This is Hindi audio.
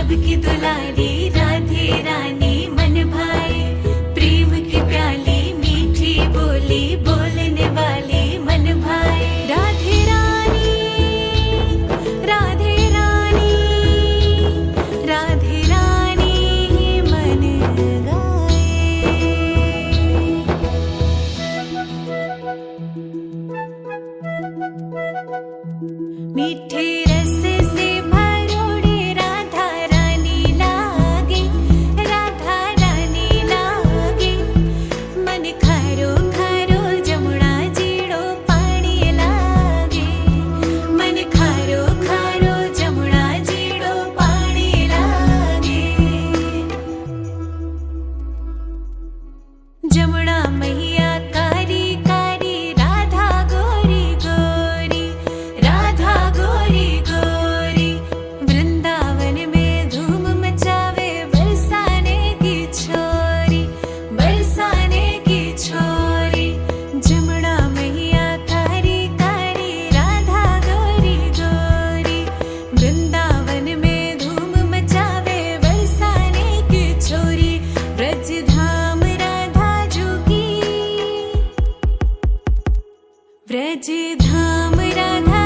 सबकी दुलारी राधे रानी मन भाए। प्रेम की प्याली मीठी बोली बोलने वाली मन भाए। राधे रानी राधे रानी राधे रानी मन गाए। मीठे रस से भरोड़े राधा रानी लागे। राधा रानी लागे मन खारो खारो जमुना जीड़ो पानी लागे। मन खारो खारो जमुना जीड़ो पानी लागे। जमुना मैया कारी कारी राधा गोरी गोरी। राधा गोरी गोरी वृंदावन में धूम मचावे बरसाने की छोरी। बरसाने की छोरी जमुना मैया कारी कारी राधा गोरी गोरी। वृंदावन में धूम मचावे बरसाने की छोरी। ब्रज धाम राधा जोगी। ब्रज धाम राधा